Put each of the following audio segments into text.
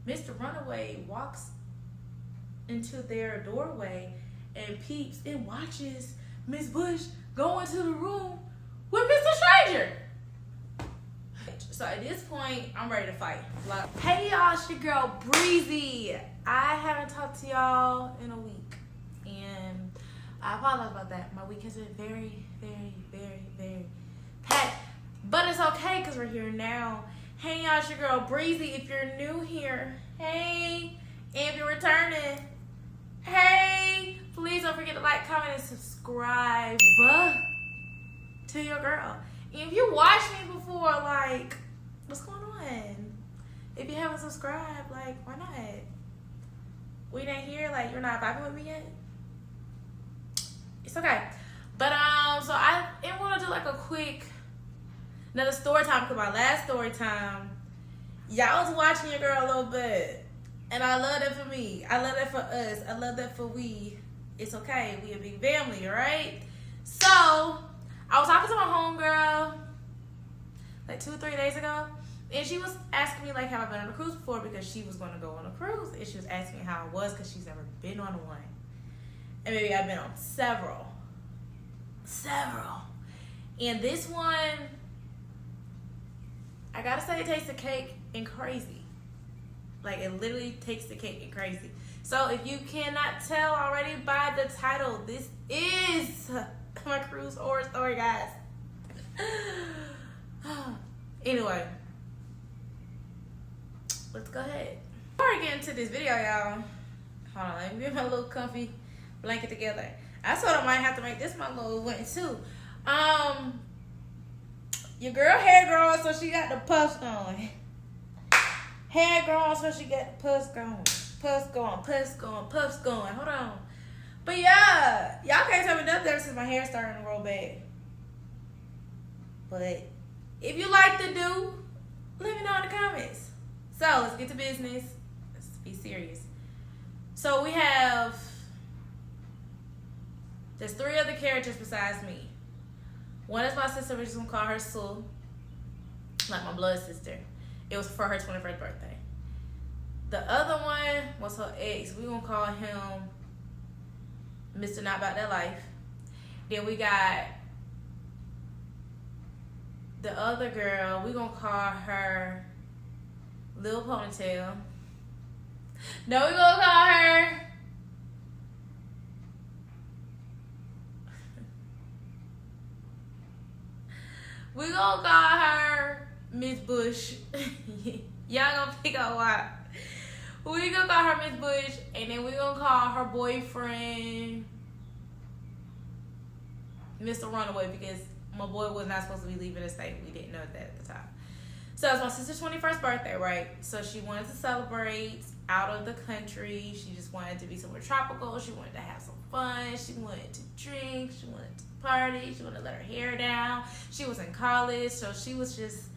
Mr. Runaway walks into their doorway and peeps and watches Miss Bush go into the room with Mr. Stranger. So at this point, I'm ready to fight. Like, hey y'all, it's your girl Breezy. I haven't talked to y'all in a week, and I apologize about that. My week has been very, very, very, very packed, but it's okay because we're here now. Hey y'all, it's your girl Breezy. If you're new here, hey, and if you're returning, hey, please don't forget to like, comment, and subscribe to your girl. And if you watched me before, like, what's going on? If you haven't subscribed, like, why not? We not here, like, you're not vibing with me yet? It's okay. But, so I want to do, like, a quick, another story time, because my last story time, y'all was watching your girl a little bit. And I love that for me. I love that for us. I love that for we. It's okay. We a big family, right? So, I was talking to my homegirl like 2 or 3 days ago, and she was asking me like, have I been on a cruise before, because she was going to go on a cruise, and she was asking me how it was because she's never been on one. And maybe I've been on several. And this one, I gotta say, it tastes the cake and crazy. Like, it literally takes the cake and crazy. So if you cannot tell already by the title, this is my cruise horror story, guys. Anyway, let's go ahead. Before I get into this video, y'all, hold on, let me get my little comfy blanket together. I sort of might have to make this my little win too. Your girl hair growing, so she got the puffs going. Hair growing, so she got the puffs going. Puffs going. Hold on. But yeah, y'all can't tell me nothing ever since my hair starting to roll back. But if you like to do, let me know in the comments. So let's get to business. Let's be serious. So we have, there's 3 other characters besides me. One is my sister, we're just gonna call her Sue, like my blood sister. It was for her 21st birthday. The other one was her ex. We're gonna call him Mr. Not About That Life. Then we got the other girl, we're gonna call her Lil Ponytail. No, we're gonna call her Miss Bush. Y'all gonna pick out why. We gonna call her Miss Bush, and then we gonna call her boyfriend Mr. Runaway, because my boy was not supposed to be leaving the state. We didn't know that at the time. So it's my sister's 21st birthday, right? So she wanted to celebrate out of the country. She just wanted to be somewhere tropical. She wanted to have some fun. She wanted to drink. She wanted to party. She wanted to let her hair down. She was in college, so she was just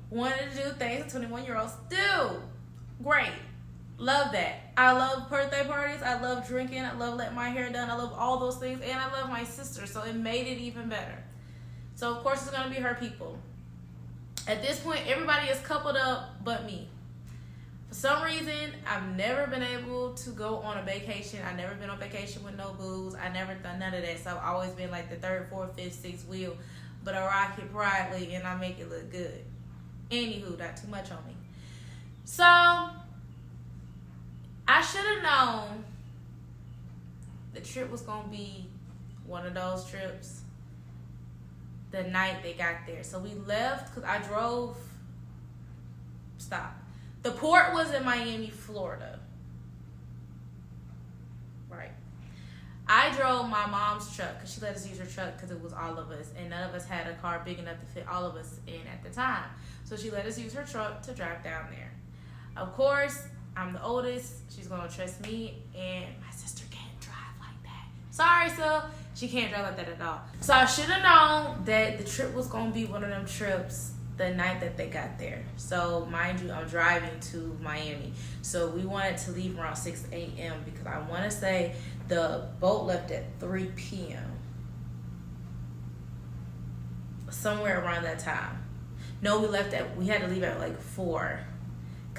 wanted to do things that 21-year-olds do. Great. Love that. I love birthday parties. I love drinking. I love letting my hair done. I love all those things. And I love my sister, so it made it even better. So, of course, it's going to be her people. At this point, everybody is coupled up but me. For some reason, I've never been able to go on a vacation. I've never been on vacation with no booze. I've never done none of that. So, I've always been like the 3rd, 4th, 5th, 6th wheel. But I rock it proudly and I make it look good. Anywho, not too much on me. So, I should have known the trip was going to be one of those trips the night they got there. So we left, because I drove, the port was in Miami, Florida. Right. I drove my mom's truck, because she let us use her truck because it was all of us. And none of us had a car big enough to fit all of us in at the time. So she let us use her truck to drive down there. Of course, I'm the oldest. She's going to trust me. And my sister can't drive like that. Sorry, so she can't drive like that at all. So I should have known that the trip was going to be one of them trips the night that they got there. So mind you, I'm driving to Miami. So we wanted to leave around 6 a.m. because I want to say the boat left at 3 p.m. Somewhere around that time. No, we had to leave at like 4.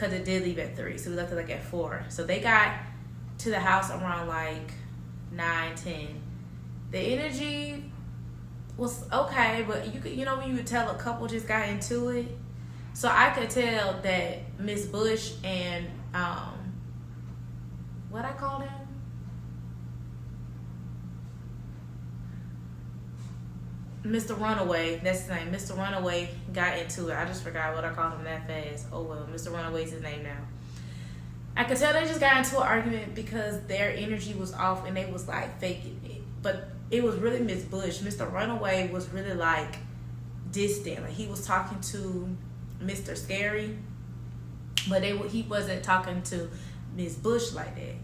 because it did leave at 3, so we left it like at 4. So they got to the house around like 9, 10. The energy was okay, but you know when you could tell a couple just got into it. So I could tell that Miss Bush and what I called him? Mr. Runaway, that's his name. Mr. Runaway got into it. I just forgot what I called him that fast. Oh well, Mr. Runaway's his name now. I could tell they just got into an argument because their energy was off and they was like faking it. But it was really Miss Bush. Mr. Runaway was really like distant. Like he was talking to Mr. Scary, but he wasn't talking to Miss Bush like that.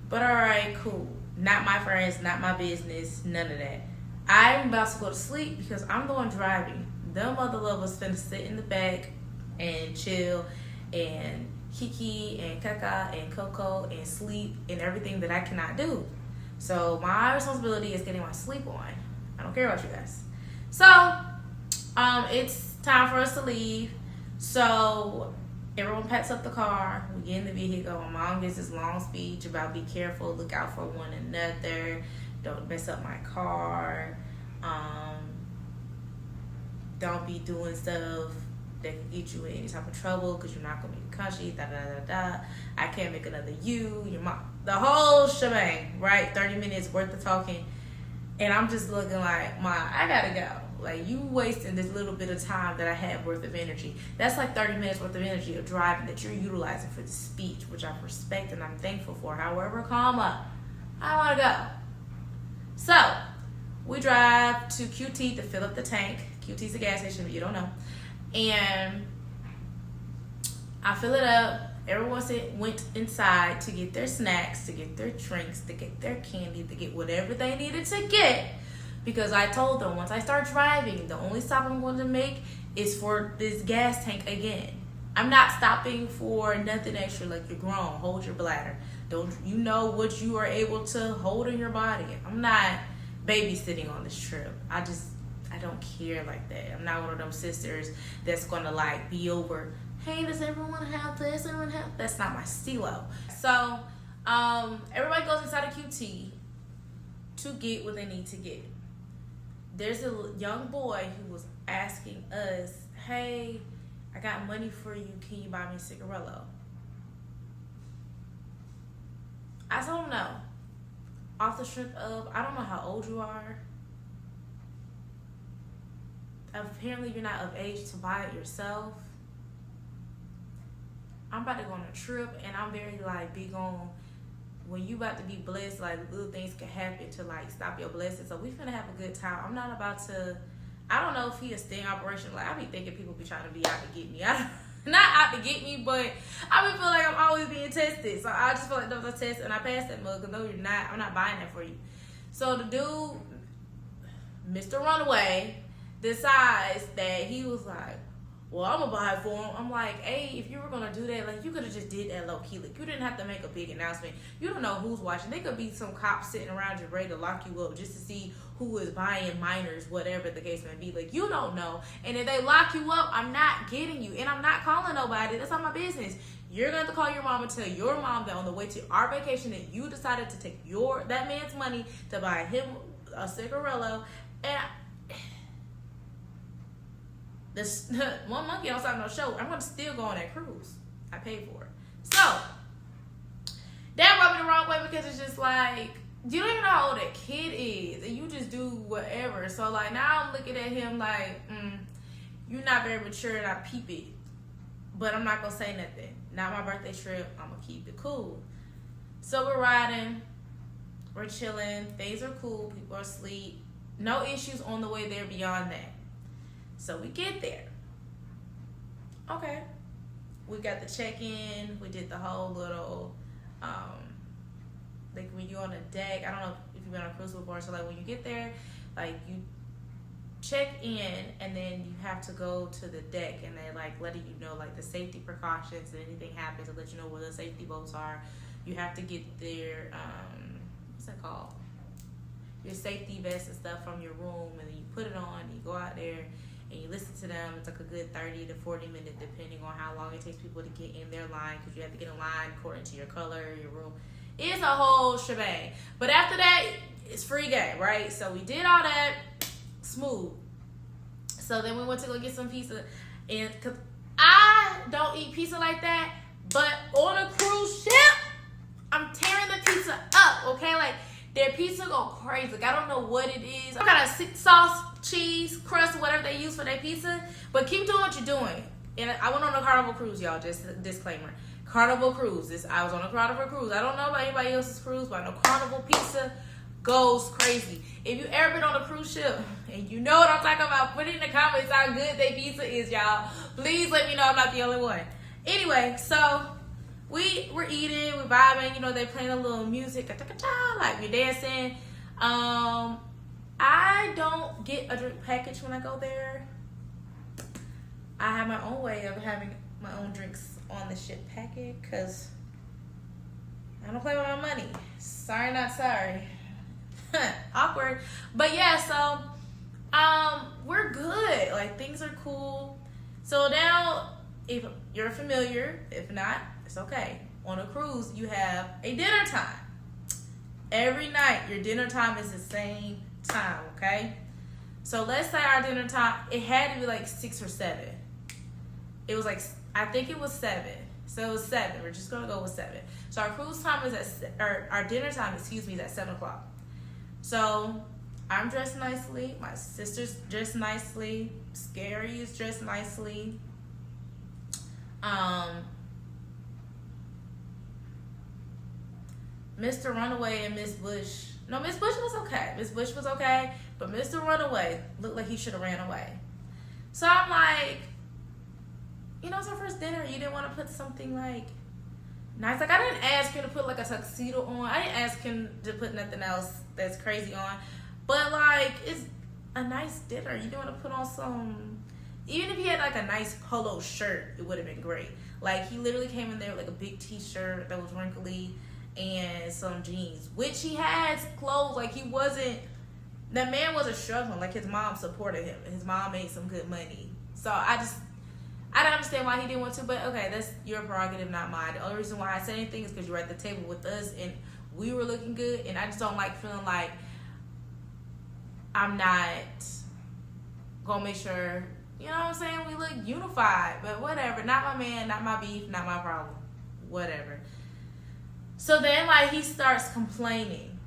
But alright, cool. Not my friends, not my business, none of that. I'm about to go to sleep because I'm going driving. Them other lovers finna sit in the back and chill and Kiki and Kaka and Coco and sleep and everything that I cannot do. So my responsibility is getting my sleep on. I don't care about you guys. So it's time for us to leave. So everyone packs up the car. We get in the vehicle. My mom gives this long speech about be careful, look out for one another. Don't mess up my car. Don't be doing stuff that can get you in any type of trouble because you're not going to be country. Da da da da. I can't make another you. Your mom. The whole shebang, right? 30 minutes worth of talking. And I'm just looking like, I got to go. Like, you wasting this little bit of time that I had worth of energy. That's like 30 minutes worth of energy of driving that you're utilizing for the speech, which I respect and I'm thankful for. However, comma, I want to go. So, we drive to QT to fill up the tank. QT's a gas station, if you don't know. And I fill it up. Everyone went inside to get their snacks, to get their drinks, to get their candy, to get whatever they needed to get. Because I told them, once I start driving, the only stop I'm going to make is for this gas tank again. I'm not stopping for nothing extra. Like, you're grown. Hold your bladder. You know what you are able to hold in your body. I'm not babysitting on this trip. I don't care like that. I'm not one of them sisters that's going to like be over, hey, does everyone have this? That's not my stilo. So everybody goes inside of QT to get what they need to get. There's a young boy who was asking us, hey, I got money for you. Can you buy me a cigarello? I told him no. Off the strength of, I don't know how old you are. Apparently you're not of age to buy it yourself. I'm about to go on a trip and I'm very like big on when you about to be blessed, like little things can happen to like stop your blessing. So we finna have a good time. I'm not about to, I don't know if he a sting operation. Like I be thinking people be trying to be out to get me. Not out to get me, but I be feel like I'm always being tested. So I just feel like those are tests and I passed that mug. No, you're not. I'm not buying that for you. So the dude, Mr. Runaway, decides that he was like, well, I'm gonna buy it for him. I'm like, hey, if you were gonna do that, like you could have just did that low key. Like you didn't have to make a big announcement. You don't know who's watching. There could be some cops sitting around you ready to lock you up just to see who is buying minors, whatever the case may be. Like you don't know. And if they lock you up, I'm not getting you. And I'm not calling nobody. That's not my business. You're gonna have to call your mom and tell your mom that on the way to our vacation that you decided to take that man's money to buy him a cigarello. And this one monkey outside no show. I'm gonna still go on that cruise. I paid for it. So that rubbed me the wrong way because it's just like you don't even know how old that kid is, and you just do whatever. So like now I'm looking at him like, you're not very mature, and I peep it, but I'm not gonna say nothing. Not my birthday trip. I'm gonna keep it cool. So we're riding, we're chilling. Things are cool. People are asleep. No issues on the way there beyond that. So we get there. Okay. We got the check-in. We did the whole little, like when you're on a deck. I don't know if you've been on a cruise before. So like when you get there, like you check in and then you have to go to the deck and they're like letting you know like the safety precautions and anything happens to let you know where the safety boats are. You have to get their, what's that called? Your safety vest and stuff from your room, and then you put it on and you go out there. and you listen to them. It's like a good 30 to 40 minutes, depending on how long it takes people to get in their line, because you have to get in line according to your color, your room. It's a whole shebang. But after that, it's free game, right? So we did all that smooth. So then we went to go get some pizza, and cause I don't eat pizza like that, but on a cruise ship, I'm tearing the pizza up, okay? Like, their pizza go crazy. Like, I don't know what it is. Some kind of sauce, cheese, crust, whatever they use for their pizza. But keep doing what you're doing. And I went on a Carnival cruise, y'all. Just a disclaimer. Carnival cruise. I was on a Carnival cruise. I don't know about anybody else's cruise, but I know Carnival pizza goes crazy. If you ever been on a cruise ship and you know what I'm talking about, put it in the comments how good their pizza is, y'all. Please let me know I'm not the only one. Anyway, so we were eating, we're vibing, you know, they playing a little music, like we're dancing. I don't get a drink package when I go there. I have my own way of having my own drinks on the ship packet, because I don't play with my money. Sorry, not sorry. Awkward. But yeah, so we're good. Like, things are cool. So now, if you're familiar, if not, it's okay. On a cruise, you have a dinner time. Every night, your dinner time is the same time, okay? So let's say our dinner time, it had to be like 6 or 7. It was like, I think it was 7. So it was 7. We're just gonna go with 7. So our cruise time is our dinner time, excuse me, is at 7 o'clock. So I'm dressed nicely. My sister's dressed nicely. Scary is dressed nicely. Mr. Runaway and Miss Bush. No, Miss Bush was okay. Miss Bush was okay, but Mr. Runaway looked like he should have ran away. So I'm like, you know, it's our first dinner. You didn't want to put something like nice. Like, I didn't ask him to put like a tuxedo on. I didn't ask him to put nothing else that's crazy on. But like, it's a nice dinner. You didn't want to put on some, even if he had like a nice polo shirt, it would have been great. Like, he literally came in there with like a big t-shirt that was wrinkly and some jeans, which he has clothes. Like, he wasn't, that man wasn't struggling. Like, his mom supported him. His mom made some good money. So I don't understand why he didn't want to, but okay, that's your prerogative, not mine. The only reason why I said anything is because you were at the table with us and we were looking good, and I just don't like feeling like I'm not gonna make sure, you know what I'm saying, we look unified. But whatever, not my man, not my beef, not my problem, whatever. So then, like, he starts complaining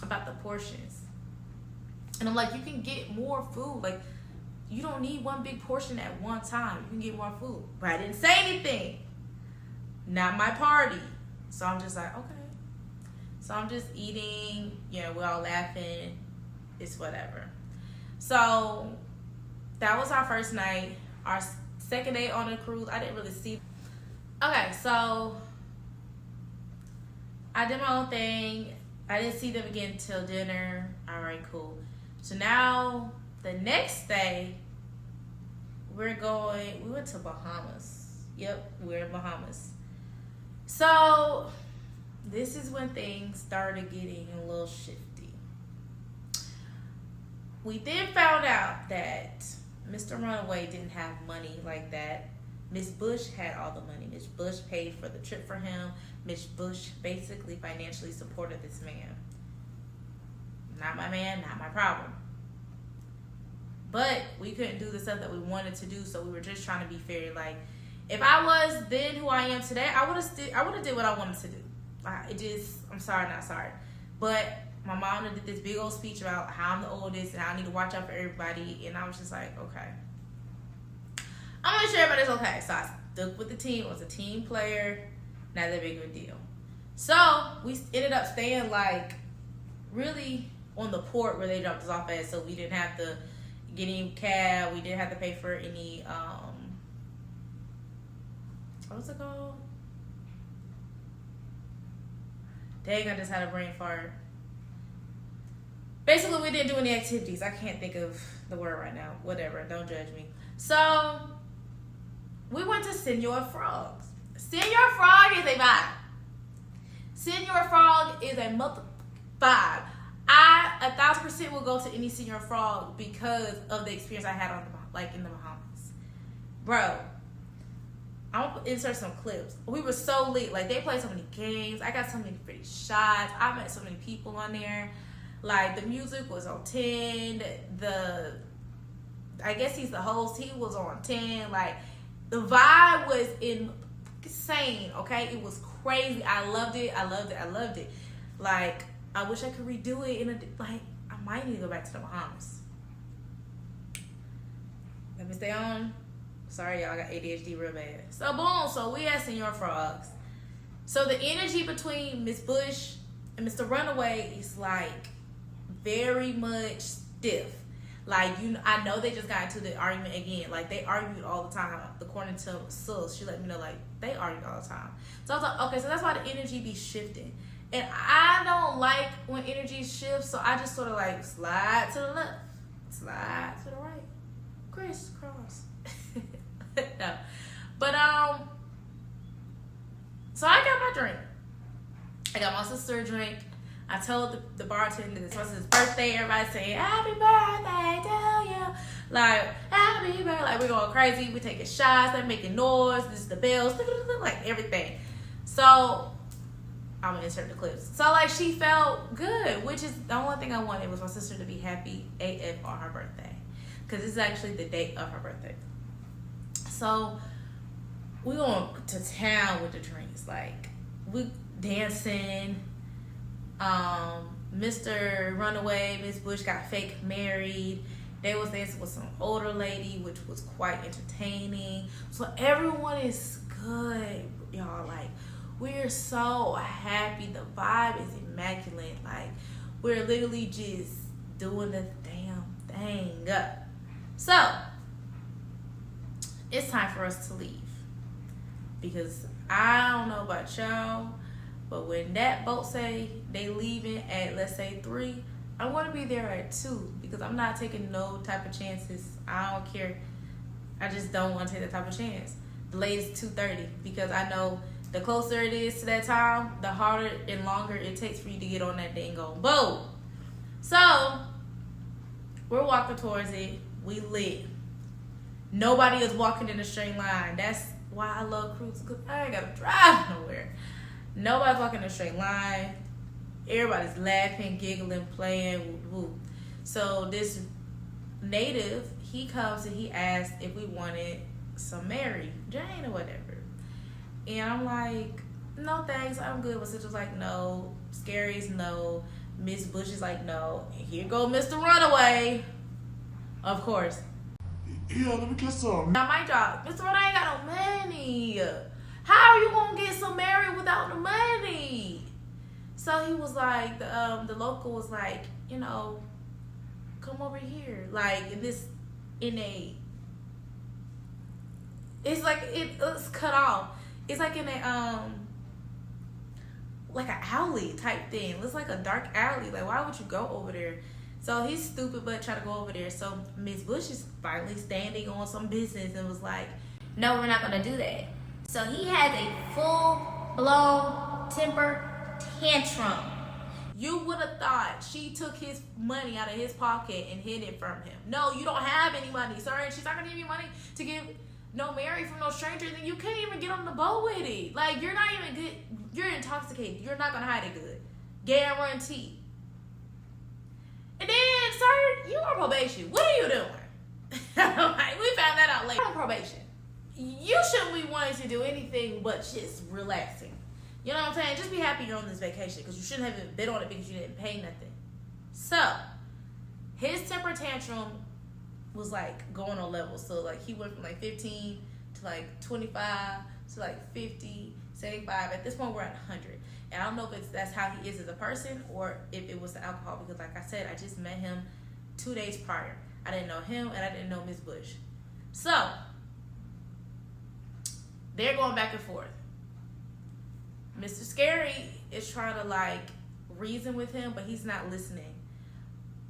about the portions, and I'm like, you can get more food. Like, you don't need one big portion at one time. You can get more food. But I didn't say anything. Not my party. So I'm just like, okay. So I'm just eating. You know, we're all laughing. It's whatever. So that was our first night. Our second day on the cruise, I didn't really see. Okay, so I did my own thing. I didn't see them again till dinner. All right, cool. So now the next day, we went to Bahamas. Yep, we're in Bahamas. So this is when things started getting a little shifty. We then found out that Mr. Runaway didn't have money like that. Miss Bush had all the money. Miss Bush paid for the trip for him. Miss Bush basically financially supported this man. Not my man, not my problem. But we couldn't do the stuff that we wanted to do, so we were just trying to be fair. Like, if I was then who I am today, I would have did what I wanted to do. I'm sorry, not sorry. But my mom did this big old speech about how I'm the oldest and how I need to watch out for everybody, and I was just like, okay, I'm gonna make sure everybody's okay. So I stuck with the team. I was a team player. Not that big of a deal. So we ended up staying like really on the port where they dropped us off at, so we didn't have to get any cab. We didn't have to pay for any what's it called? Dang, I just had a brain fart. Basically, we didn't do any activities. I can't think of the word right now. Whatever, don't judge me. So we went to Senor Frog's. Senor Frog is a vibe. Senor Frog is a vibe. I 1,000% will go to any Senior Frog because of the experience I had on in the Bahamas, bro. I'm gonna insert some clips. We were so lit. Like, they played so many games. I got so many pretty shots. I met so many people on there. Like, the music was on 10. I guess he's the host. He was on 10. Like, the vibe was insane. Okay, it was crazy. I loved it. I loved it. I loved it. Like, I wish I could redo it I might need to go back to the Bahamas. Let me stay on. Sorry, y'all, I got ADHD real bad. So, boom. So, we at Senior Frogs. So, the energy between Miss Bush and Mr. Runaway is, like, very much stiff. Like, I know they just got into the argument again. Like, they argued all the time. According to Sus, she let me know, like, they argued all the time. So, I was like, okay, so that's why the energy be shifting. And I don't like when energy shifts, so I just sort of, like, slide to the left, slide to the right, crisscross. No. But so I got my drink. I got my sister a drink. I told the bartender this was his birthday. Everybody saying happy birthday to you. Like, happy birthday. Like, we're going crazy. We're taking shots. They're making noise. This is the bells. Like, everything. So I'm gonna insert the clips. So, like, she felt good, which is the only thing I wanted was my sister to be happy AF on her birthday. Because it's actually the date of her birthday. So we going to town with the drinks. Like, we dancing. Mr. Runaway, Miss Bush got fake married. They was dancing with some older lady, which was quite entertaining. So everyone is good, y'all. Like, we're so happy. The vibe is immaculate. Like, we're literally just doing the damn thing. So it's time for us to leave, because I don't know about y'all, but when that boat say they leaving at, let's say, 3, I want to be there at 2, because I'm not taking no type of chances. I don't care. I just don't want to take that type of chance. The latest 2:30, because I know the closer it is to that time, the harder and longer it takes for you to get on that dingo boat. So we're walking towards it. We lit. Nobody is walking in a straight line. That's why I love cruising, because I ain't got to drive nowhere. Nobody's walking in a straight line. Everybody's laughing, giggling, playing. Woo. So this native, he comes and he asks if we wanted some Mary Jane or whatever. And I'm like, no thanks, I'm good. My sister's like, no. Scary's no. Miss Bush is like, no. And here go Mr. Runaway. Of course. Yeah, let me get some. Now, my job, Mr. Runaway ain't got no money. How are you gonna get some Mary without the money? So he was like, the local was like, you know, come over here. Like, it's like, it's cut off. It's like in a, like an alley type thing. It's like a dark alley. Like, why would you go over there? So he's stupid but try to go over there. So Miss Bush is finally standing on some business and was like, no, we're not gonna do that. So he has a full-blown temper tantrum. You would have thought she took his money out of his pocket and hid it from him. No, you don't have any money, sir. And she's not gonna give you money to give no Mary from no stranger. Then you can't even get on the boat with it. Like, you're not even good. You're intoxicated. You're not gonna hide it good. Guarantee. And then, sir, you on probation. What are you doing? Like, we found that out later. You're on probation. You shouldn't be wanting to do anything but just relaxing. You know what I'm saying? Just be happy you're on this vacation, because you shouldn't have been on it because you didn't pay nothing. So his temper tantrum was like going on levels. So, like, he went from like 15 to like 25 to like 50, 75. At this point, we're at 100. And I don't know if that's how he is as a person or if it was the alcohol, because, like I said, I just met him 2 days prior. I didn't know him and I didn't know Miss Bush. So they're going back and forth. Mr. Scary is trying to, like, reason with him, but he's not listening.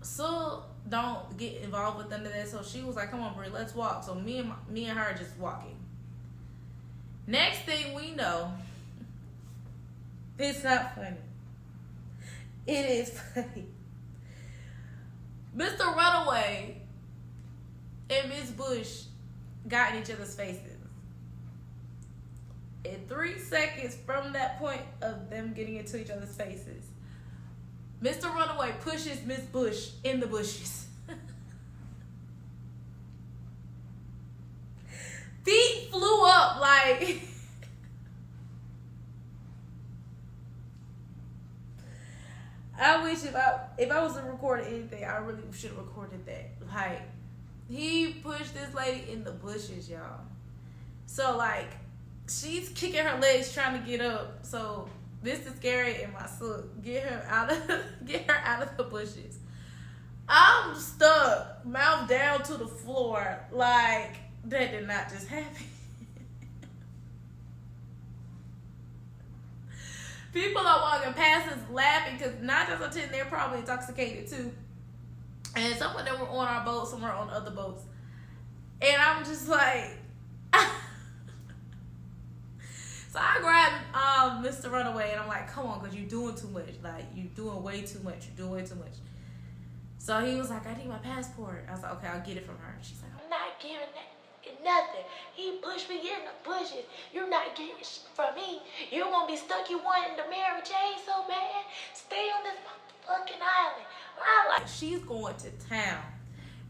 So don't get involved with none of that. So she was like, come on, Bree, let's walk. So me and her are just walking. Next thing we know, it's not funny. It is funny. Mr. Runaway and Miss Bush got in each other's faces. In 3 seconds from that point of them getting into each other's faces, Mr. Runaway pushes Miss Bush in the bushes. Feet flew up like... I wish if I was to record anything, I really should have recorded that. Like, he pushed this lady in the bushes, y'all. So, like, she's kicking her legs trying to get up. So, Mr. Scary and my son get her out of the bushes. I'm stuck, mouth down to the floor. Like, that did not just happen. People are walking past us laughing because 9 times out of 10 they're probably intoxicated too. And some of them were on our boat, some were on other boats. And I'm just like... So I grabbed Mr. Runaway and I'm like, come on, because you're doing too much. Like, you're doing way too much. You're doing way too much. So he was like, I need my passport. I was like, okay, I'll get it from her. She's like, I'm not giving that. Nothing. He pushed me in the bushes. You're not getting shit from me. You're gonna be stuck. You wanting to marry Jane so bad. Stay on this motherfucking island. I'm like, she's going to town.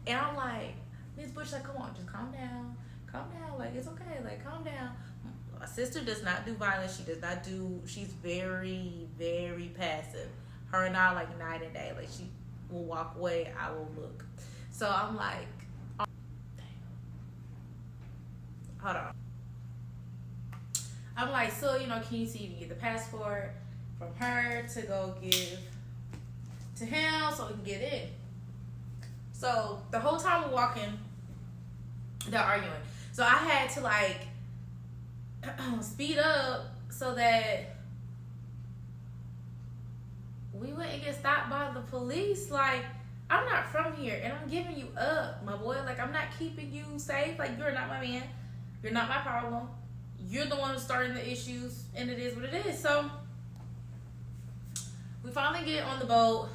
And I'm like, Miss Bush, like, come on, just calm down. Calm down. Like, it's okay. Like, calm down. My sister does not do violence. She's very, very passive. Her and I, like, night and day. Like, she will walk away. I will look. So I'm like, hold on. I'm like, so, can you see if you can get the passport from her to go give to him so we can get in? So the whole time we're walking, they're arguing. So I had to like speed up so that we wouldn't get stopped by the police. Like, I'm not from here and I'm giving you up, my boy. Like, I'm not keeping you safe. Like, you're not my man. You're not my problem. You're the one who's starting the issues, and it is what it is. So we finally get on the boat.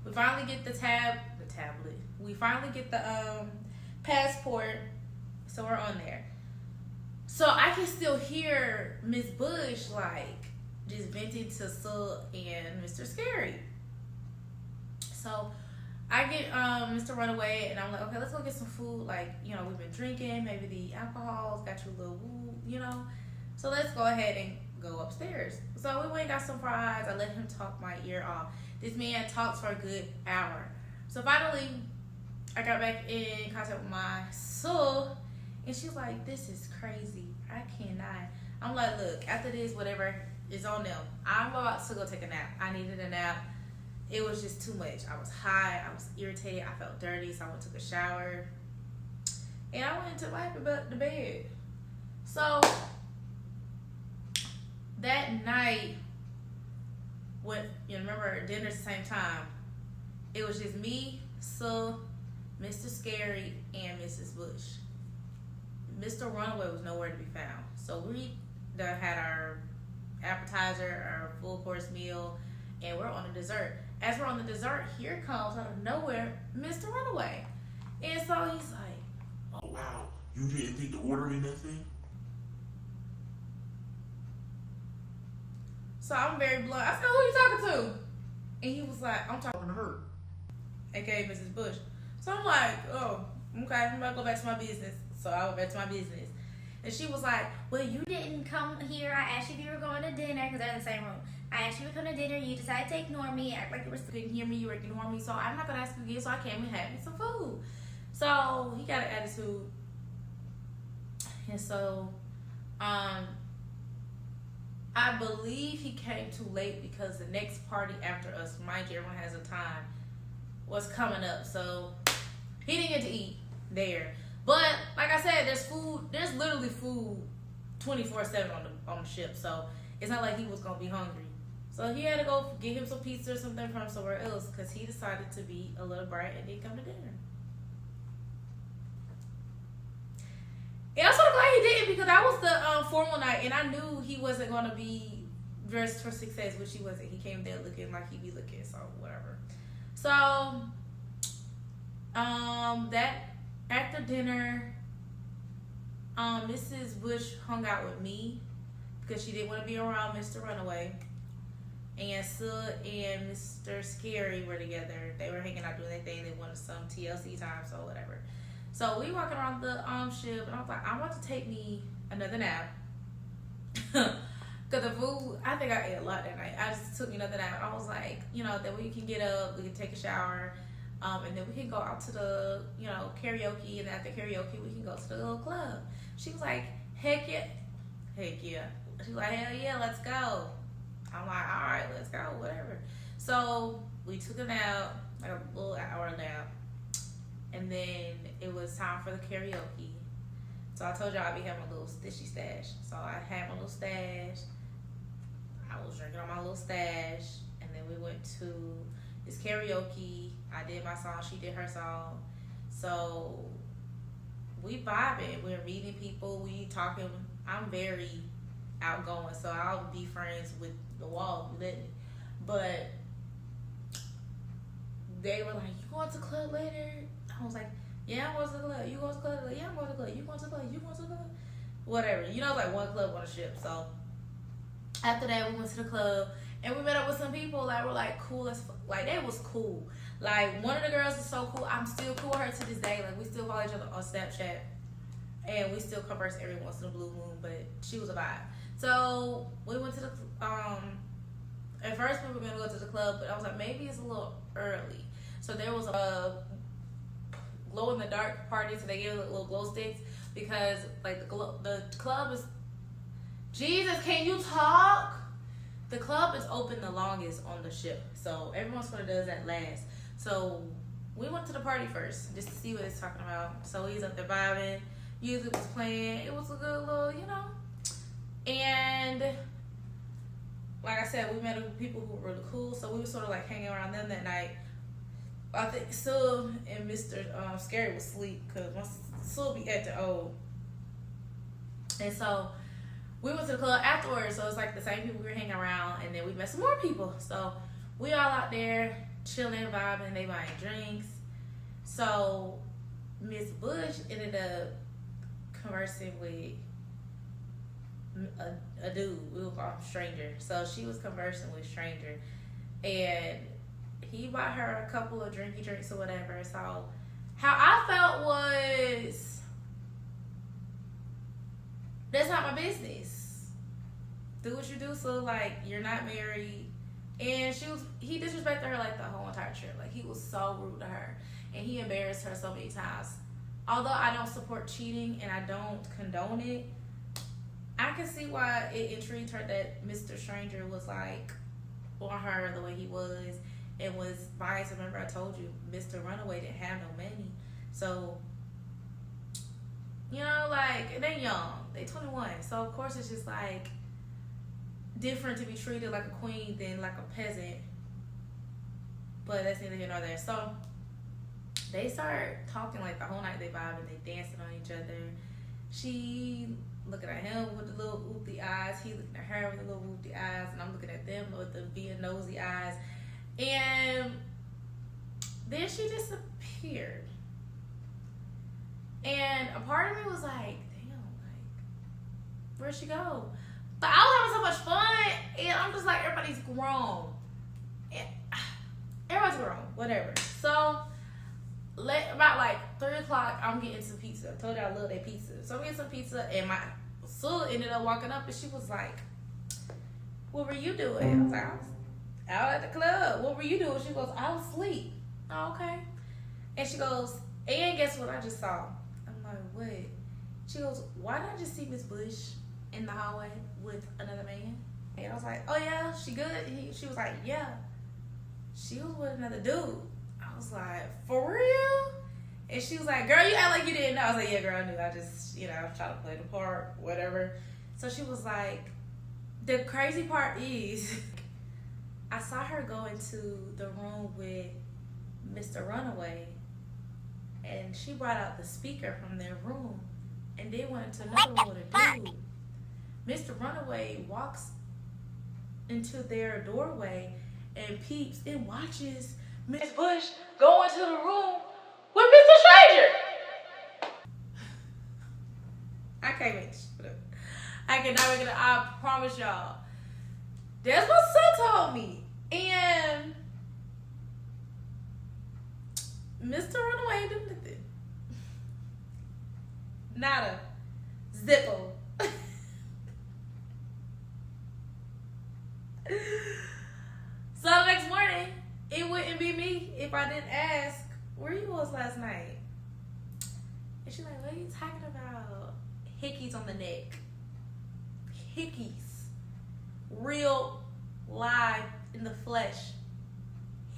We finally get the tablet. We finally get the passport. So we're on there. So I can still hear Miss Bush like just venting to Sul and Mr. Scary. So I get Mr. Runaway and I'm like, okay, let's go get some food. Like, we've been drinking. Maybe the alcohol's got you a little woo, So let's go ahead and go upstairs. So we went and got some fries. I let him talk my ear off. This man talks for a good hour. So finally, I got back in contact with my soul. And she's like, this is crazy. I cannot. I'm like, look, after this, whatever is on them. I'm about to go take a nap. I needed a nap. It was just too much. I was high. I was irritated. I felt dirty. So I went and took a shower. And I went into my happy butt to bed. So that night, when remember dinner at the same time, it was just me, Sul, Mr. Scary, and Mrs. Bush. Mr. Runaway was nowhere to be found. So we had our appetizer, our full course meal, and we're on the dessert. As we're on the dessert, here comes out of nowhere Mr. Runaway. And so he's like, oh wow, you didn't think to order anything? So I'm very blunt. I said, who are you talking to? And he was like, I'm talking to her. AKA Mrs. Bush. So I'm like, oh, okay, I'm about to go back to my business. So I went back to my business. And she was like, well, you didn't come here. I asked you if you were going to dinner because they're in the same room. I asked you to come to dinner. You decided to ignore me, act like you couldn't hear me. You were ignoring me. So I'm not going to ask you again. So I came and had me some food. So he got an attitude. And so I believe he came too late because the next party after us, mind you, everyone has a time, was coming up. So he didn't get to eat there. But like I said, there's food. There's literally food 24/7 on the ship. So it's not like he was gonna be hungry. So he had to go get him some pizza or something from somewhere else because he decided to be a little bright and didn't come to dinner. And I'm sort of glad he didn't because that was the formal night, and I knew he wasn't gonna be dressed for success, which he wasn't. He came there looking like he be looking, so whatever. So That after dinner, Mrs. Bush hung out with me because she didn't want to be around Mr. Runaway. And Sue and Mr. Scary were together. They were hanging out doing their thing. They wanted some TLC time, so whatever. So we walking around the ship, and I was like, I want to take me another nap. Cause the food, I think I ate a lot that night. I just took me another nap. I was like, then we can get up, we can take a shower, and then we can go out to the, karaoke, and after karaoke, we can go to the little club. She was like, heck yeah. She was like, hell yeah, let's go. I'm like, all right, let's go, whatever. So we took a nap, like a little hour nap, and then it was time for the karaoke. So I told y'all I'd be having a little stitchy stash. So I had my little stash. I was drinking on my little stash, and then we went to this karaoke. I did my song, she did her song. So we vibing, we're meeting people, we talking. I'm very outgoing, so I'll be friends with the wall, let me. But they were like, you going to the club later? I was like, yeah, I'm going to the club. You going to the club? Yeah, I'm going to the club. You going to the club? You going to the club? Whatever. Like one club on a ship. So after that, we went to the club and we met up with some people that were like cool as like they was cool. Like one of the girls is so cool. I'm still cool with her to this day. Like we still follow each other on Snapchat and we still converse every once in a blue moon. But she was a vibe. So we went to the at first we were gonna go to the club, but I was like, maybe it's a little early. So there was a glow in the dark party, so they gave us little glow sticks because like the club is Jesus, can you talk? The club is open the longest on the ship, so everyone sort of does that last. So we went to the party first just to see what it's talking about. So he's up there vibing, music was playing, it was a good little, and like I said, we met with people who were really cool, so we were sort of like hanging around them that night. I think Sue and Mr. Scary was asleep because Sue be acting old. And so we went to the club afterwards, so it's like the same people we were hanging around, and then we met some more people. So we all out there chilling, vibing, they buying drinks. So Miss Bush ended up conversing with a dude, we will call him Stranger. So she was conversing with Stranger, and he bought her a couple of drinky drinks or whatever. So how I felt was, that's not my business. Do what you do. So like, you're not married. And he disrespected her like the whole entire trip. Like he was so rude to her, and he embarrassed her so many times. Although I don't support cheating and I don't condone it, I can see why it intrigued her that Mr. Stranger was like on her the way he was and was biased. Remember I told you Mr. Runaway didn't have no money. So, like they young. They 21. So of course it's just like different to be treated like a queen than like a peasant. But that's neither here nor there. So they start talking like the whole night, they vibing, they dancing on each other. She looking at him with the little oopty eyes, he looking at her with the little oopty eyes, and I'm looking at them with the being nosy eyes. And then she disappeared. And a part of me was like, damn, like, where'd she go? But I was having so much fun, and I'm just like, everybody's grown. Everybody's grown, whatever. So about like 3 o'clock, I'm getting some pizza. I told you I love that pizza. So I'm getting some pizza, and my Sue ended up walking up, and she was like, what were you doing? I was like, I was out at the club. What were you doing? She goes, I was asleep. Oh, okay. And she goes, and guess what I just saw? I'm like, what? She goes, why did I just see Miss Bush in the hallway with another man? And I was like, oh yeah, she good? She was like, yeah. She was with another dude. I was like, for real? And she was like, girl, you act like you didn't know. I was like, yeah, girl, I knew. I just, I'm trying to play the part, whatever. So she was like, the crazy part is, I saw her go into the room with Mr. Runaway, and she brought out the speaker from their room, and they went into another room with a dude. Mr. Runaway walks into their doorway and peeps and watches Miss Bush go into the room with can't make this shit up. I cannot make it up. I promise y'all. That's what son told me. And Mr. Runaway ain't do nothing. Nada. Zippo. So the next morning, it wouldn't be me if I didn't ask, where you was last night? And she's like, what are you talking about? Hickeys on the neck. Hickeys. Real, live, in the flesh.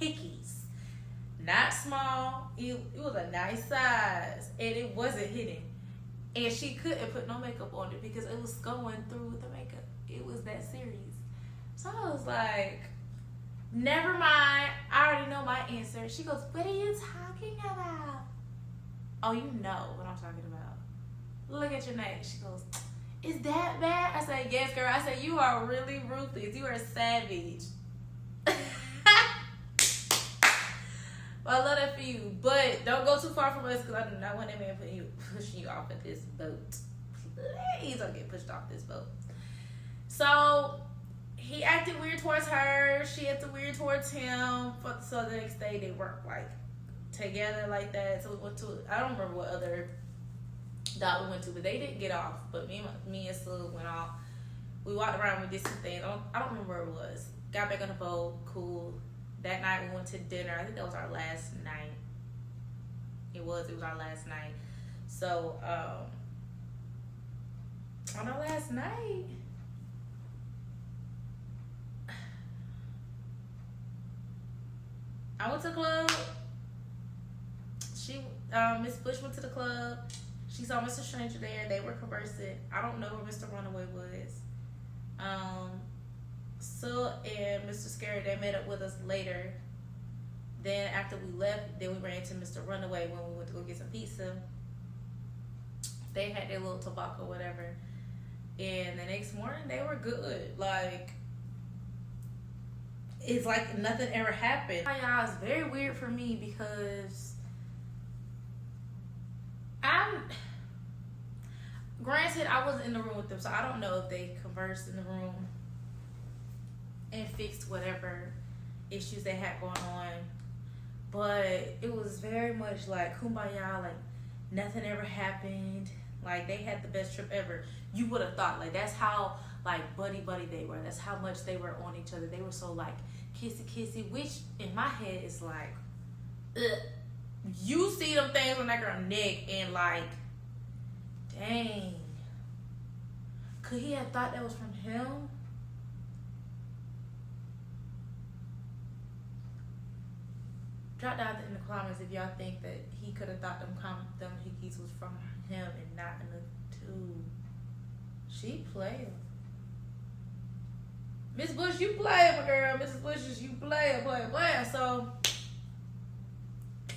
Hickeys. Not small. It was a nice size. And it wasn't hidden. And she couldn't put no makeup on it because it was going through the makeup. It was that serious. So I was like, never mind. I already know my answer. She goes, what are you talking about? Oh, you know what I'm talking about. Look at your neck. She goes, is that bad? I said, yes, girl. I said, you are really ruthless. You are savage. Well, I love that for you. But don't go too far from us because I do not want that man pushing you off of this boat. Please don't get pushed off this boat. So he acted weird towards her. She acted weird towards him. So the next day they weren't like together like that. So we went to, I don't remember what other dot we went to, but they didn't get off. But me and Sue went off. We walked around, we did some things. I don't remember where it was. Got back on the boat, cool. That night we went to dinner. I think that was our last night. It was our last night. So on our last night, I went to the club. Miss Bush went to the club. She saw Mr. Stranger there. They were conversing. I don't know where Mr. Runaway was. Sue and Mr. Scary, they met up with us later. Then after we left, then we ran into Mr. Runaway when we went to go get some pizza. They had their little tobacco, whatever. And the next morning, they were good. Like, it's like nothing ever happened. Y'all, it's very weird for me because granted, I wasn't in the room with them, so I don't know if they conversed in the room and fixed whatever issues they had going on. But it was very much like kumbaya, like nothing ever happened. Like they had the best trip ever. You would have thought, like that's how like buddy they were. That's how much they were on each other. They were so like kissy, which in my head is like, ugh. You see them things on that girl's neck and like, dang. Could he have thought that was from him? Drop down in the comments if y'all think that he could have thought them hickeys was from him and not in the tube. She played. Miss Bush, you play, my girl. Mrs. Bush, you play. So,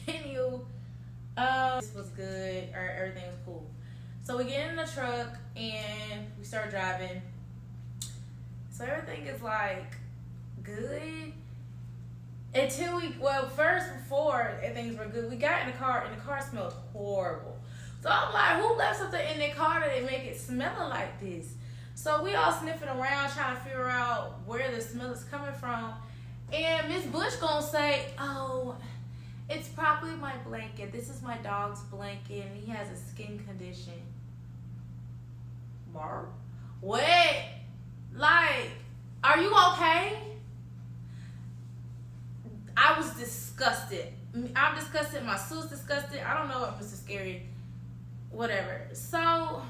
anywho, this was good. Everything was cool. So we get in the truck and we start driving. So everything is like good. Until before things were good, we got in the car and the car smelled horrible. So I'm like, who left something in their car that they make it smelling like this? So we all sniffing around trying to figure out where the smell is coming from. And Miss Bush gonna say, oh, it's probably my blanket. This is my dog's blanket and he has a skin condition. Mark? Wait, like, are you okay? I was disgusted. I'm disgusted. My suit's disgusted. I don't know what Mr. Scary, whatever. So,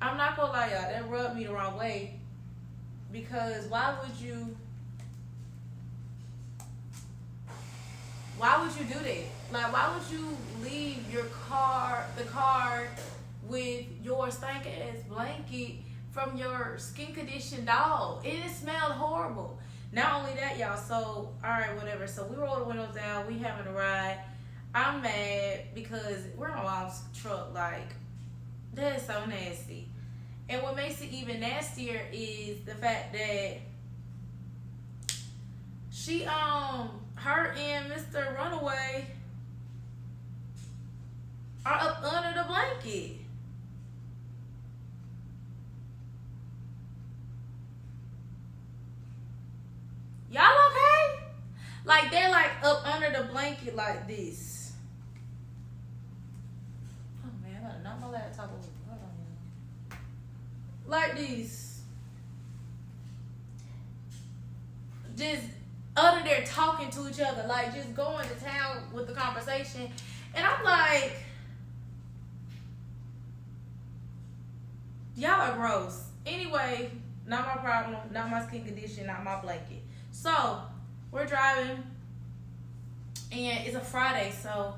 I'm not gonna lie, y'all. That rubbed me the wrong way. Because why would you do that? Like, why would you leave the car with your stank ass blanket from your skin conditioned dog? It smelled horrible. Not only that, y'all, so, alright, whatever. So, we roll the windows down. We having a ride. I'm mad because we're in my mom's truck. Like, that is so nasty. And what makes it even nastier is the fact that she, her and Mr. Runaway are up under the blanket. Like they're like up under the blanket like this. Oh man, I gotta knock my laptop over. Hold on, y'all. Like this. Just under there talking to each other, like just going to town with the conversation. And I'm like, y'all are gross. Anyway, not my problem, not my skin condition, not my blanket. So, we're driving, and it's a Friday, so,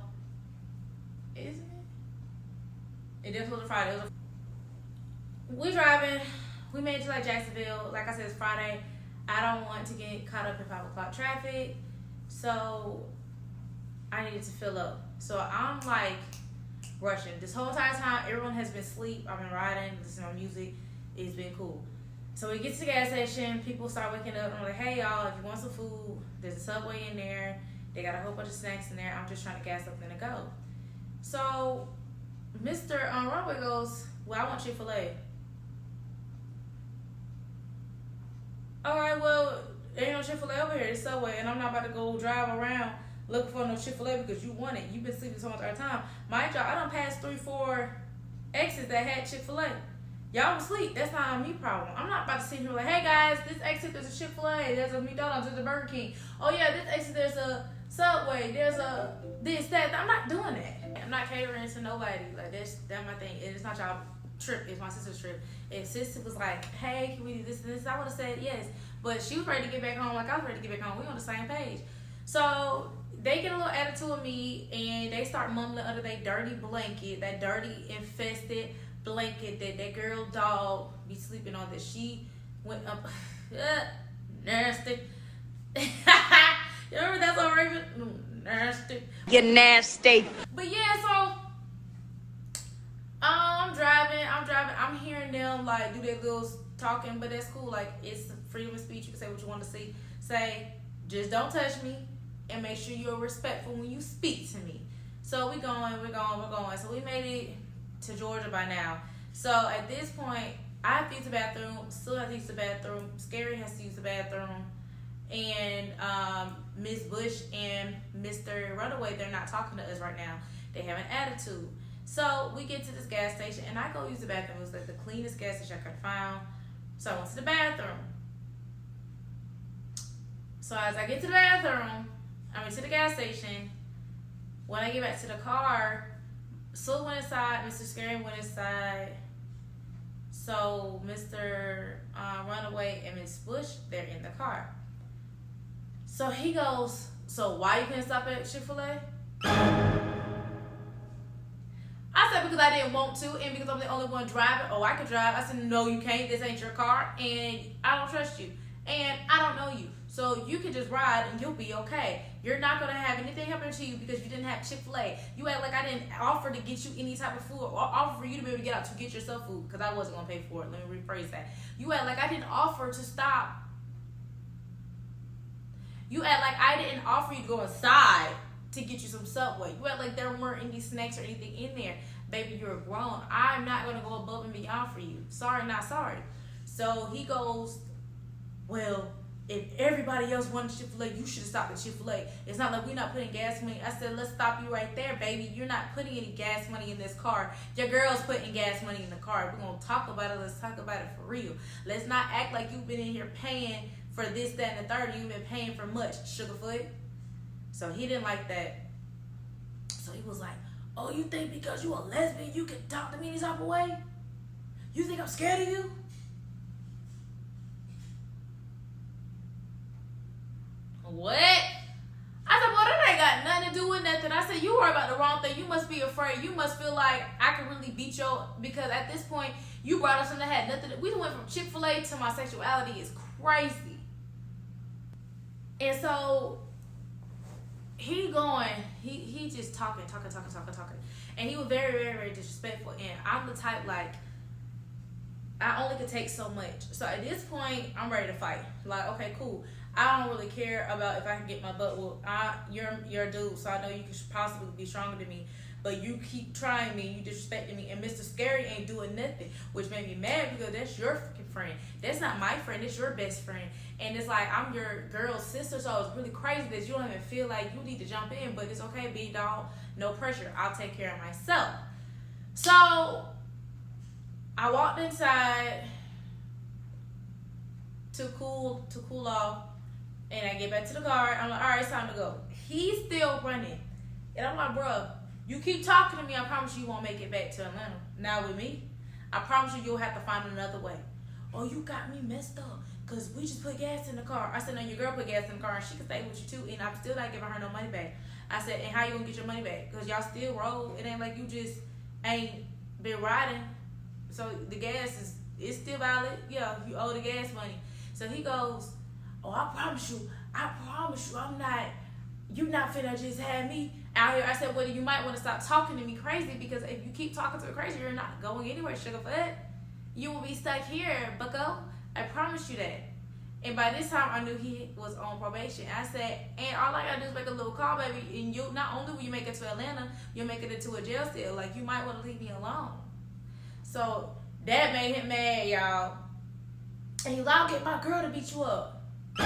isn't it? It definitely was a Friday. We're driving, we made it to like Jacksonville. Like I said, it's Friday. I don't want to get caught up in 5 o'clock traffic, so I needed to fill up. So I'm like rushing. This whole entire time, everyone has been asleep. I've been riding, listening to music. It's been cool. So we get to the gas station. People start waking up. I'm like, hey, y'all, if you want some food, there's a Subway in there. They got a whole bunch of snacks in there. I'm just trying to gas up and to go. So Mr. Runway goes, well, I want Chick-fil-A. Alright, well, there ain't no Chick-fil-A over here. It's Subway, and I'm not about to go drive around looking for no Chick-fil-A because you want it. You've been sleeping so much all the time. Mind y'all, I done passed 3-4 exits that had Chick-fil-A. Y'all was asleep. That's not a me problem. I'm not about to sit here like, hey guys, this exit there's a Chick-fil-A, there's a McDonald's, there's a Burger King. Oh yeah, this exit there's a Subway, there's a this, that. I'm not doing that. I'm not catering to nobody. Like that's my thing. It's not y'all trip, it's my sister's trip. And sister was like, hey, can we do this and this? I would have said yes. But she was ready to get back home like I was ready to get back home. We on the same page. So they get a little attitude with me and they start mumbling under their dirty blanket, that dirty infested blanket that girl dog be sleeping on, that she went up nasty. You remember that song, Raven? Nasty. You're nasty. But yeah, so I'm driving. I'm hearing them like do their little talking, but that's cool. Like it's freedom of speech. You can say what you want to say. Just don't touch me, and make sure you're respectful when you speak to me. So we're going. So we made it to Georgia by now. So at this point, I have to use the bathroom. Still have to use the bathroom. Scary has to use the bathroom. And Miss Bush and Mr. Runaway, they're not talking to us right now. They have an attitude. So we get to this gas station, and I go use the bathroom. It was like the cleanest gas station I could find. So I went to the bathroom. So as I get to the bathroom, I went to the gas station. When I get back to the car, Sue went inside, Mr. Scary went inside. So Mr. Runaway and Miss Bush, they're in the car. So he goes, so why you couldn't stop at Chick-fil-A? I said, because I didn't want to, and because I'm the only one driving. Oh, I could drive. I said, no, you can't. This ain't your car, and I don't trust you. And I don't know you. So you can just ride, and you'll be okay. You're not going to have anything happen to you because you didn't have Chick-fil-A. You act like I didn't offer to get you any type of food or offer for you to be able to get out to get yourself food because I wasn't going to pay for it. Let me rephrase that. You act like I didn't offer to stop. You act like I didn't offer you to go inside to get you some Subway. You act like there weren't any snacks or anything in there. Baby, you're grown. I'm not going to go above and beyond for you. Sorry, not sorry. So he goes, well, if everybody else wanted Chick-fil-A, you should have stopped at Chick-fil-A. It's not like we're not putting gas money. I said, let's stop you right there, baby. You're not putting any gas money in this car. Your girl's putting gas money in the car. We're going to talk about it. Let's talk about it for real. Let's not act like you've been in here paying for this, that, and the third. You've been paying for much, Sugarfoot. So he didn't like that. So he was like, oh, you think because you a lesbian you can talk to me any type of way? You think I'm scared of you? What? I said, well, that ain't got nothing to do with nothing. I said, you worry about the wrong thing. You must be afraid. You must feel like I can really beat your, because at this point, you brought us something that had nothing. We went from Chick-fil-A to my sexuality. It's crazy. And so he just talking. And he was very, very, very disrespectful. And I'm the type, like, I only could take so much. So at this point, I'm ready to fight. Like, okay, cool. I don't really care about if I can get my butt whooped. You're a dude, so I know you could possibly be stronger than me. but you keep trying me, you disrespecting me, and Mr. Scary ain't doing nothing, which made me mad because that's your freaking friend. That's not my friend, it's your best friend. And it's like, I'm your girl's sister, so it's really crazy that you don't even feel like you need to jump in, but it's okay, big dog, no pressure. I'll take care of myself. So, I walked inside to cool off, and I get back to the car. I'm like, all right, it's time to go. He's still running. And I'm like, bruh, you keep talking to me, I promise you won't make it back to Atlanta. Not with me. I promise you, you'll have to find another way. Oh, you got me messed up, because we just put gas in the car. I said, no, your girl put gas in the car, and she can stay with you too, and I'm still not giving her no money back. I said, and how you gonna get your money back? Because y'all still roll. It ain't like you just ain't been riding. So the gas is still valid. Yeah, you owe the gas money. So he goes, oh, I promise you, you not finna just have me out here. I said, well, you might want to stop talking to me crazy, because if you keep talking to me crazy, you're not going anywhere, sugarfoot. You will be stuck here, bucko. I promise you that. And by this time, I knew he was on probation. I said, and all I gotta do is make a little call, baby, and you not only will you make it to Atlanta, you'll make it into a jail cell. Like, you might want to leave me alone. So that made him mad, y'all. And he was like, I'll get my girl to beat you up. I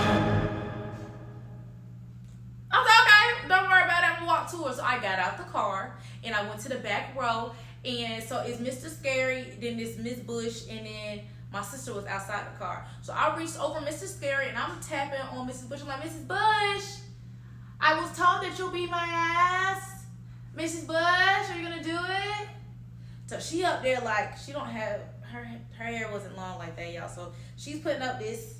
was like, okay, don't worry about it. I'm gonna walk to her. So I got out the car and I went to the back row. And so it's Mr. Scary, then this Miss Bush, and then my sister was outside the car. So I reached over Mr. Scary and I'm tapping on Mrs. Bush. I'm like, Mrs. Bush, I was told that you'll beat my ass. Mrs. Bush, are you gonna do it? So she up there like, she don't have, her hair wasn't long like that, y'all. So she's putting up this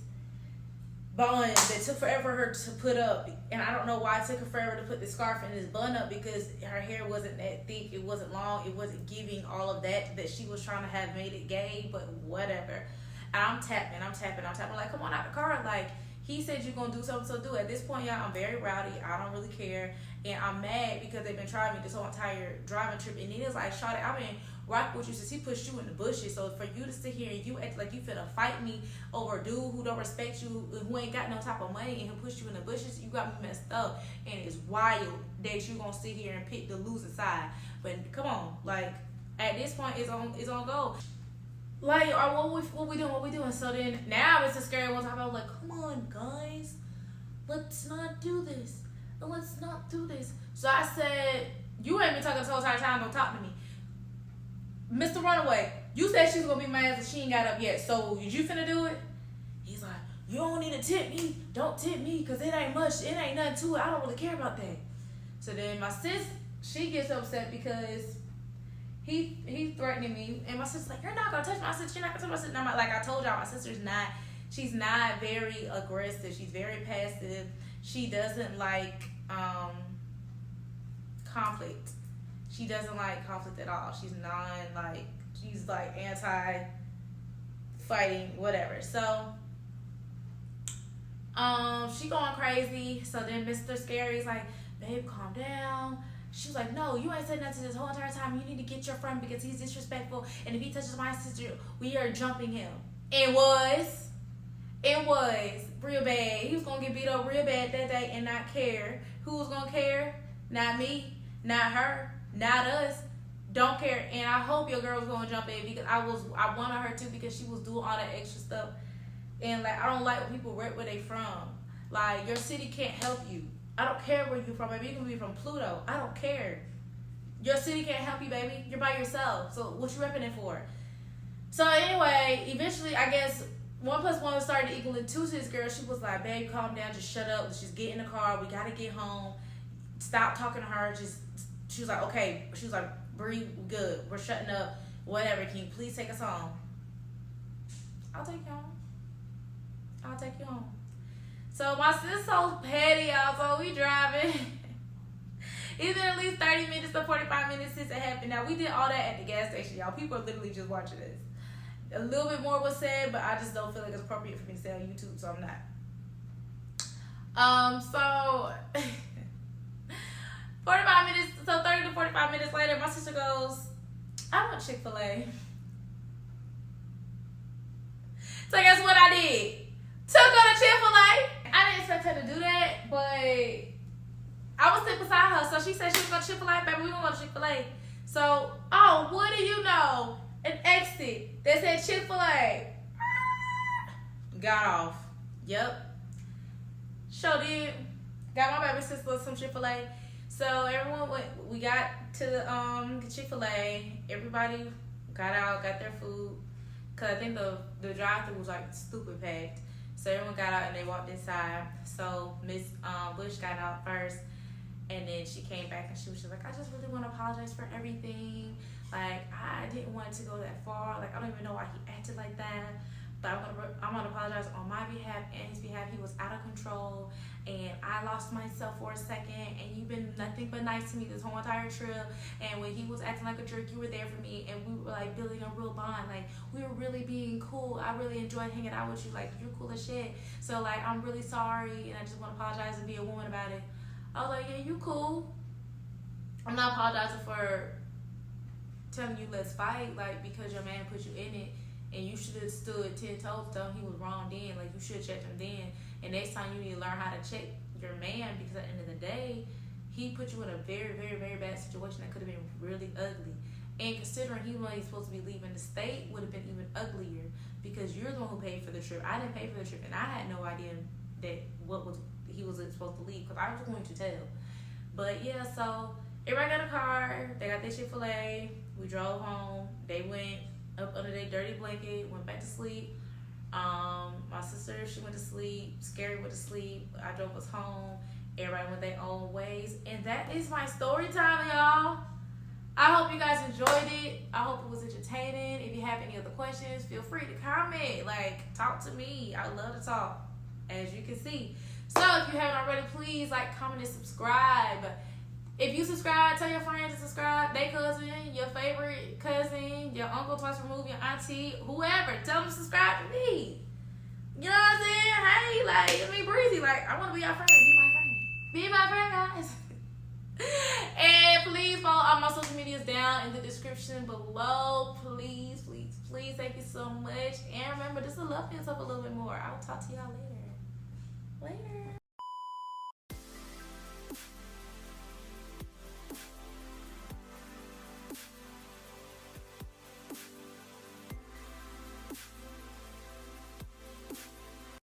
bun that took forever her to put up, and I don't know why it took her forever to put this scarf and this bun up, because her hair wasn't that thick, it wasn't long, it wasn't giving all of that she was trying to have made it gay, but whatever. And I'm tapping like, come on out the car, like, he said you're gonna do something, so do it. At this point, y'all, I'm very rowdy, I don't really care, and I'm mad because they've been trying me this whole entire driving trip, and it is like, shawty, I've been rock with you since he pushed you in the bushes. So for you to sit here and you act like you finna fight me over a dude who don't respect you, who ain't got no type of money, and who pushed you in the bushes, you got me messed up. And it's wild that you gonna sit here and pick the losing side. But come on, like, at this point, it's on go. Like, what we doing? So then now it's a scary one time. I was like, come on, guys, let's not do this. So I said, you ain't been talking this whole entire time. Don't talk to me. Mr. Runaway, you said she's gonna be my ass and she ain't got up yet. So you finna do it? He's like, you don't need to tip me. Don't tip me, because it ain't much. It ain't nothing to it. I don't really care about that. So then my sis, she gets upset because he's threatening me. And my sister's like, you're not gonna touch my sister. You're not gonna touch my sister. And I'm like I told y'all, my sister's not, she's not very aggressive. She's very passive. She doesn't like conflict. She doesn't like conflict at all. She's she's like anti-fighting, whatever. So, she going crazy. So then Mr. Scary's like, babe, calm down. She was like, no, you ain't said nothing this whole entire time. You need to get your friend because he's disrespectful. And if he touches my sister, we are jumping him. It was real bad. He was going to get beat up real bad that day and not care. Who was going to care? Not me, not her. Not us. Don't care. And I hope your girl's gonna jump in, because I wanted her to, because she was doing all that extra stuff. And like, I don't like when people rep where they from. Like, your city can't help you. I don't care where you're from. Maybe you can be from Pluto. I don't care. Your city can't help you, baby. You're by yourself. So what you repping it for? So anyway, eventually, I guess 1 + 1 started equaling 2 to this girl. She was like, babe, calm down. Just shut up. Let's just get in the car. We gotta get home. Stop talking to her. She was like, okay. She was like, Bree, good. We're shutting up. Whatever. Can you please take us home? I'll take you home. So my sister's so petty, y'all. So we driving. It's been at least 30 minutes to 45 minutes since it happened. Now, we did all that at the gas station, y'all. People are literally just watching this. A little bit more was said, but I just don't feel like it's appropriate for me to say on YouTube, so I'm not. So 45 minutes, so 30 to 45 minutes later, my sister goes, I want Chick-fil-A. So guess what I did? Took her to Chick-fil-A. I didn't expect her to do that, but I I was sitting beside her, so she said she was going to Chick-fil-A. Baby, we gonna go to Chick-fil-A. So, oh, what do you know? An exit that said Chick-fil-A. Got off. Yep. Sure did. Got my baby sister some Chick-fil-A. So everyone went. We got to the Chick-fil-A. Everybody got out, got their food. Cause I think the drive-thru was like stupid packed. So everyone got out and they walked inside. So Miss Bush got out first, and then she came back and she was just like, I just really want to apologize for everything. Like, I didn't want it to go that far. Like, I don't even know why he acted like that. But I'm gonna apologize on my behalf and his behalf. He was out of control, and I lost myself for a second. And you've been nothing but nice to me this whole entire trip. And when he was acting like a jerk, you were there for me, and we were like building a real bond. Like, we were really being cool. I really enjoyed hanging out with you. Like, you're cool as shit. So like, I'm really sorry, and I just want to apologize and be a woman about it. I was like, yeah, you cool. I'm not apologizing for telling you let's fight, like, because your man put you in it. And you should have stood 10 toes down. He was wrong then. Like, you should have checked him then. And next time you need to learn how to check your man, because at the end of the day, he put you in a very, very, very bad situation that could have been really ugly. And considering he was supposed to be leaving the state, would have been even uglier, because you're the one who paid for the trip. I didn't pay for the trip, and I had no idea that he was supposed to leave, because I was going to tell. But yeah, so everybody got a car. They got their Chick-fil-A. We drove home. They went up under their dirty blanket, went back to sleep. My sister, she went to sleep. Scary went to sleep. I drove us home. Everybody went their own ways. And that is my story time, y'all. I hope you guys enjoyed it. I hope it was entertaining. If you have any other questions, feel free to comment. Like, talk to me. I love to talk, as you can see. So if you haven't already, please like, comment, and subscribe. If you subscribe, tell your friends to subscribe. Their cousin, your favorite cousin, your uncle twice removed, your auntie, whoever. Tell them to subscribe to me. You know what I'm saying? Hey, like, it's me, Breezy. Like, I want to be your friend. Be my friend. Be my friend, guys. And please follow all my social medias down in the description below. Please, please, please. Thank you so much. And remember, just to love yourself a little bit more. I will talk to y'all later. Later.